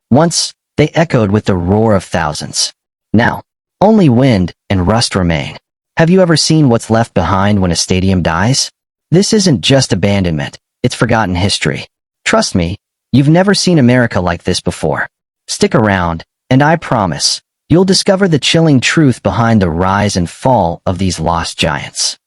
Once, they echoed with the roar of thousands. Now, only wind and rust remain. Have you ever seen what's left behind when a stadium dies? This isn't just abandonment, it's forgotten history. Trust me, you've never seen America like this before. Stick around, and I promise, you'll discover the chilling truth behind the rise and fall of these lost giants.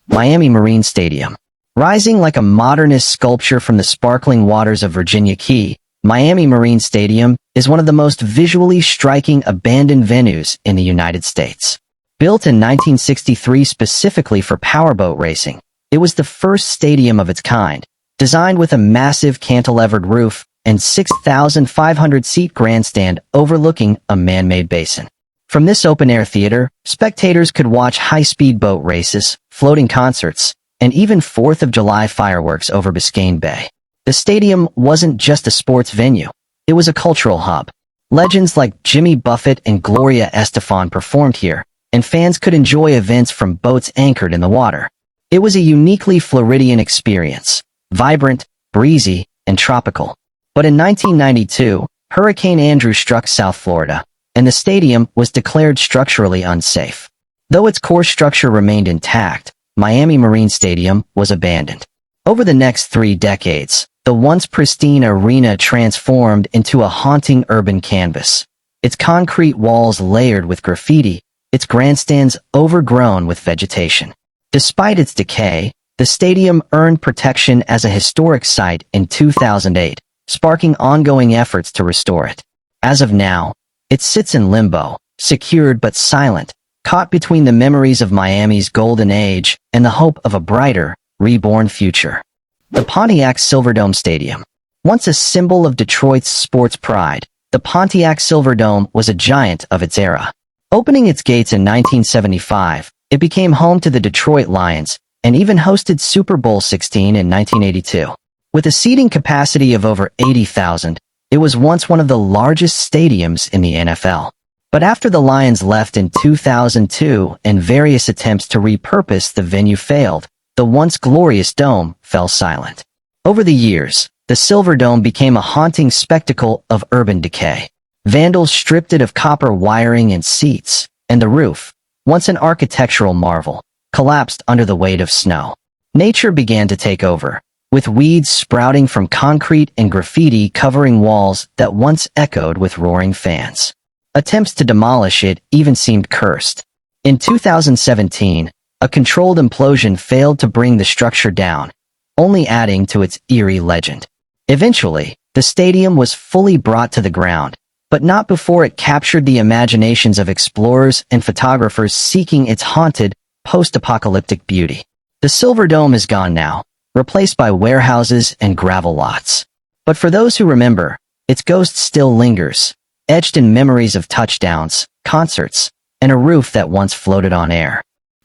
Miami Marine Stadium. Rising like a modernist sculpture from the sparkling waters of Virginia Key, Miami Marine Stadium is one of the most visually striking abandoned venues in the United States. Built in 1963 specifically for powerboat racing, it was the first stadium of its kind, designed with a massive cantilevered roof and 6,500-seat grandstand overlooking a man-made basin. From this open-air theater, spectators could watch high-speed boat races, floating concerts, and even 4th of July fireworks over Biscayne Bay. The stadium wasn't just a sports venue, it was a cultural hub. Legends like Jimmy Buffett and Gloria Estefan performed here, and fans could enjoy events from boats anchored in the water. It was a uniquely Floridian experience, vibrant, breezy, and tropical. But in 1992, Hurricane Andrew struck South Florida, and the stadium was declared structurally unsafe. Though its core structure remained intact, Miami Marine Stadium was abandoned. Over the next 3 decades, the once pristine arena transformed into a haunting urban canvas. Its concrete walls layered with graffiti, its grandstands overgrown with vegetation. Despite its decay, the stadium earned protection as a historic site in 2008, sparking ongoing efforts to restore it. As of now, it sits in limbo, secured but silent, caught between the memories of Miami's golden age and the hope of a brighter, reborn future. The Pontiac Silverdome Stadium. Once a symbol of Detroit's sports pride, the Pontiac Silverdome was a giant of its era. Opening its gates in 1975, it became home to the Detroit Lions and even hosted Super Bowl XVI in 1982. With a seating capacity of over 80,000, it was once one of the largest stadiums in the NFL. But after the Lions left in 2002 and various attempts to repurpose the venue failed, the once glorious dome fell silent. Over the years, the Silverdome became a haunting spectacle of urban decay. Vandals stripped it of copper wiring and seats, and the roof, once an architectural marvel, collapsed under the weight of snow. Nature began to take over, with weeds sprouting from concrete and graffiti covering walls that once echoed with roaring fans. Attempts to demolish it even seemed cursed. In 2017, a controlled implosion failed to bring the structure down, only adding to its eerie legend. Eventually, the stadium was fully brought to the ground, but not before it captured the imaginations of explorers and photographers seeking its haunted, post-apocalyptic beauty. The Silverdome is gone now, replaced by warehouses and gravel lots. But for those who remember, its ghost still lingers, etched in memories of touchdowns, concerts, and a roof that once floated on air.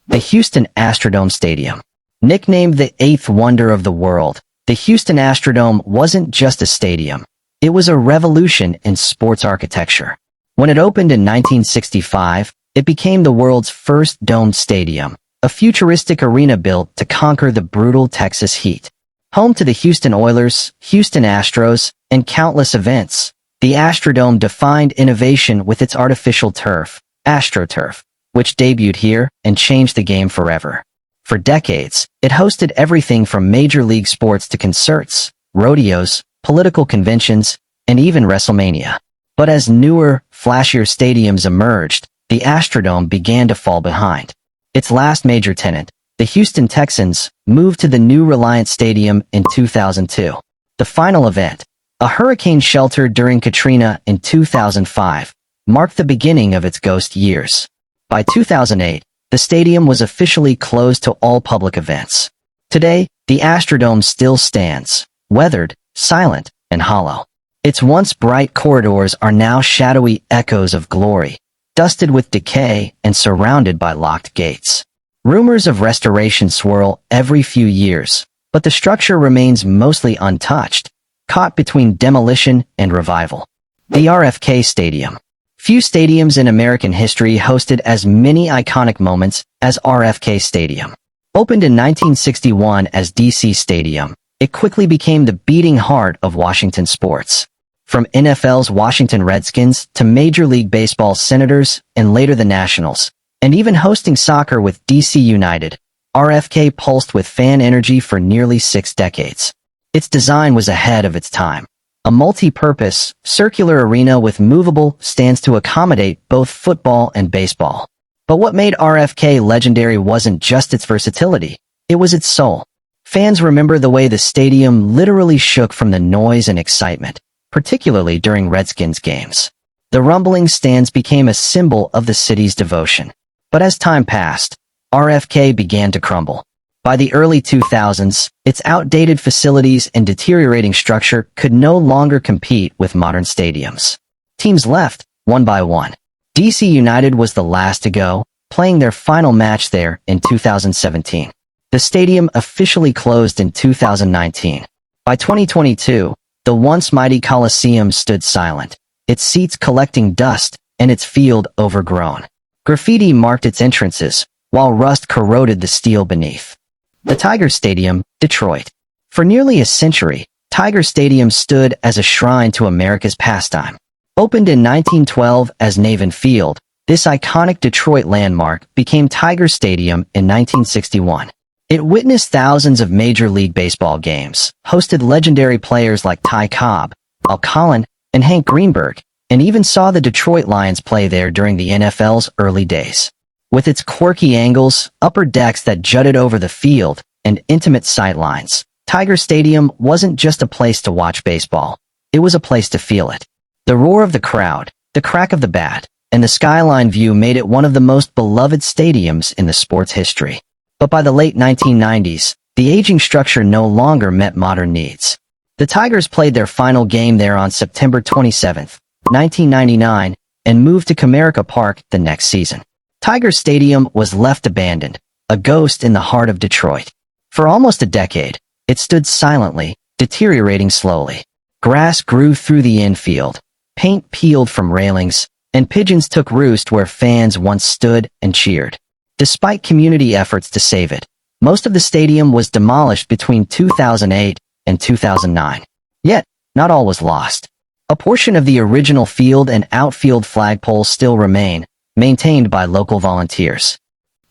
The Houston Astrodome Stadium. Nicknamed the eighth wonder of the world, the Houston Astrodome wasn't just a stadium. It was a revolution in sports architecture. When it opened in 1965, it became the world's first domed stadium, a futuristic arena built to conquer the brutal Texas heat. Home to the Houston Oilers, Houston Astros, and countless events, the Astrodome defined innovation with its artificial turf, AstroTurf, which debuted here and changed the game forever. For decades, it hosted everything from major league sports to concerts, rodeos, political conventions, and even WrestleMania. But as newer, flashier stadiums emerged, the Astrodome began to fall behind. Its last major tenant, the Houston Texans, moved to the new Reliant Stadium in 2002. The final event, a hurricane shelter during Katrina in 2005, marked the beginning of its ghost years. By 2008, the stadium was officially closed to all public events. Today, the Astrodome still stands, weathered, silent, and hollow. Its once bright corridors are now shadowy echoes of glory, dusted with decay and surrounded by locked gates. Rumors of restoration swirl every few years, but the structure remains mostly untouched, caught between demolition and revival. The RFK Stadium. Few stadiums in American history hosted as many iconic moments as RFK Stadium. Opened in 1961 as DC Stadium, it quickly became the beating heart of Washington sports. From NFL's Washington Redskins to Major League Baseball's Senators and later the Nationals, and even hosting soccer with DC United, RFK pulsed with fan energy for nearly 6 decades. Its design was ahead of its time. A multi-purpose, circular arena with movable stands to accommodate both football and baseball. But what made RFK legendary wasn't just its versatility, it was its soul. Fans remember the way the stadium literally shook from the noise and excitement, particularly during Redskins games. The rumbling stands became a symbol of the city's devotion. But as time passed, RFK began to crumble. By the early 2000s, its outdated facilities and deteriorating structure could no longer compete with modern stadiums. Teams left, one by one. DC United was the last to go, playing their final match there in 2017. The stadium officially closed in 2019. By 2022, the once mighty Coliseum stood silent, its seats collecting dust and its field overgrown. Graffiti marked its entrances, while rust corroded the steel beneath. The Tiger Stadium, Detroit. For nearly a century, Tiger Stadium stood as a shrine to America's pastime. Opened in 1912 as Navin Field, this iconic Detroit landmark became Tiger Stadium in 1961. It witnessed thousands of Major League Baseball games, hosted legendary players like Ty Cobb, Al Collin, and Hank Greenberg, and even saw the Detroit Lions play there during the NFL's early days. With its quirky angles, upper decks that jutted over the field, and intimate sightlines, Tiger Stadium wasn't just a place to watch baseball. It was a place to feel it. The roar of the crowd, the crack of the bat, and the skyline view made it one of the most beloved stadiums in the sport's history. But by the late 1990s, the aging structure no longer met modern needs. The Tigers played their final game there on September 27, 1999, and moved to Comerica Park the next season. Tiger Stadium was left abandoned, a ghost in the heart of Detroit. For almost a decade, it stood silently, deteriorating slowly. Grass grew through the infield, paint peeled from railings, and pigeons took roost where fans once stood and cheered. Despite community efforts to save it, most of the stadium was demolished between 2008 and 2009. Yet, not all was lost. A portion of the original field and outfield flagpoles still remain, maintained by local volunteers.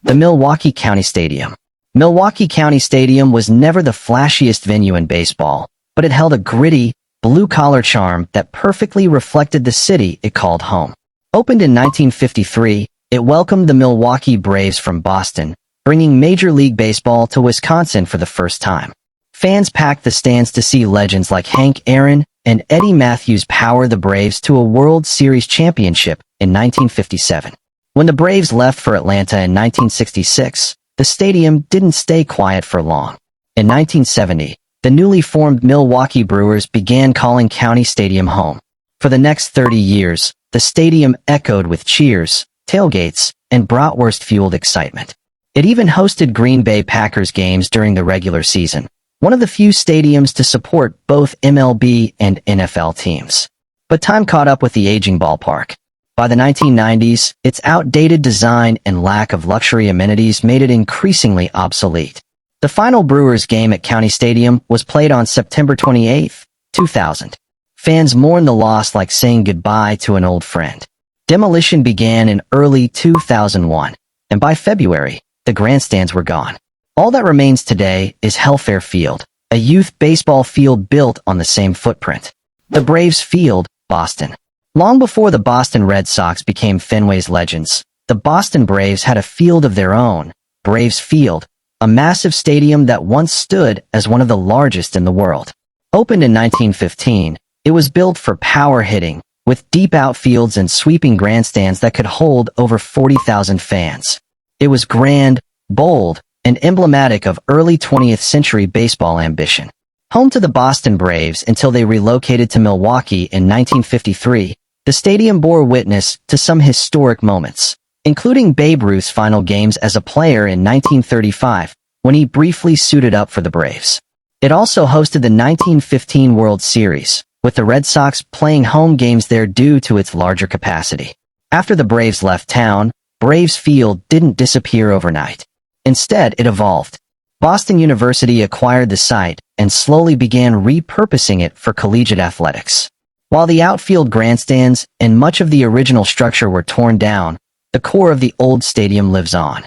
The Milwaukee County Stadium. Milwaukee County Stadium was never the flashiest venue in baseball, but it held a gritty, blue-collar charm that perfectly reflected the city it called home. Opened in 1953, it welcomed the Milwaukee Braves from Boston, bringing Major League Baseball to Wisconsin for the first time. Fans packed the stands to see legends like Hank Aaron and Eddie Matthews power the Braves to a World Series championship in 1957. When the Braves left for Atlanta in 1966, the stadium didn't stay quiet for long. In 1970, the newly formed Milwaukee Brewers began calling County Stadium home. For the next 30 years, the stadium echoed with cheers, tailgates, and bratwurst-fueled excitement. It even hosted Green Bay Packers games during the regular season, one of the few stadiums to support both MLB and NFL teams. But time caught up with the aging ballpark. By the 1990s, its outdated design and lack of luxury amenities made it increasingly obsolete. The final Brewers game at County Stadium was played on September 28, 2000. Fans mourned the loss like saying goodbye to an old friend. Demolition began in early 2001, and by February, the grandstands were gone. All that remains today is Helfaer Field, a youth baseball field built on the same footprint. The Braves Field, Boston. Long before the Boston Red Sox became Fenway's legends, the Boston Braves had a field of their own, Braves Field, a massive stadium that once stood as one of the largest in the world. Opened in 1915, it was built for power hitting, with deep outfields and sweeping grandstands that could hold over 40,000 fans. It was grand, bold, and emblematic of early 20th century baseball ambition. Home to the Boston Braves until they relocated to Milwaukee in 1953, the stadium bore witness to some historic moments, including Babe Ruth's final games as a player in 1935, when he briefly suited up for the Braves. It also hosted the 1915 World Series, with the Red Sox playing home games there due to its larger capacity. After the Braves left town, Braves Field didn't disappear overnight. Instead, it evolved. Boston University acquired the site and slowly began repurposing it for collegiate athletics. While the outfield grandstands and much of the original structure were torn down, the core of the old stadium lives on.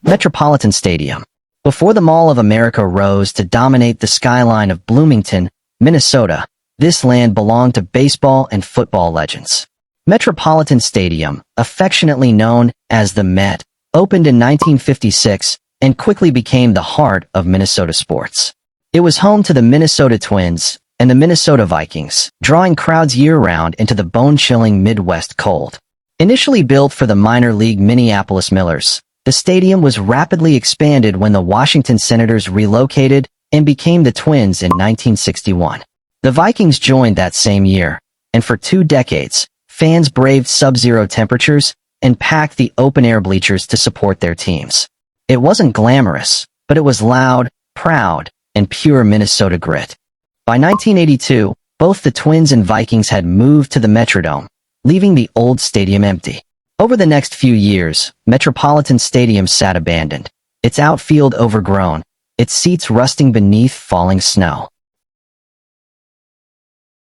Metropolitan Stadium. Before the Mall of America rose to dominate the skyline of Bloomington, Minnesota, this land belonged to baseball and football legends. Metropolitan Stadium, affectionately known as the Met, opened in 1956 and quickly became the heart of Minnesota sports. It was home to the Minnesota Twins and the Minnesota Vikings, drawing crowds year-round into the bone-chilling Midwest cold. Initially built for the minor league Minneapolis Millers, the stadium was rapidly expanded when the Washington Senators relocated and became the Twins in 1961. The Vikings joined that same year, and for 2 decades, fans braved sub-zero temperatures and packed the open-air bleachers to support their teams. It wasn't glamorous, but it was loud, proud, and pure Minnesota grit. By 1982, both the Twins and Vikings had moved to the Metrodome, leaving the old stadium empty. Over the next few years, Metropolitan Stadium sat abandoned, its outfield overgrown, its seats rusting beneath falling snow.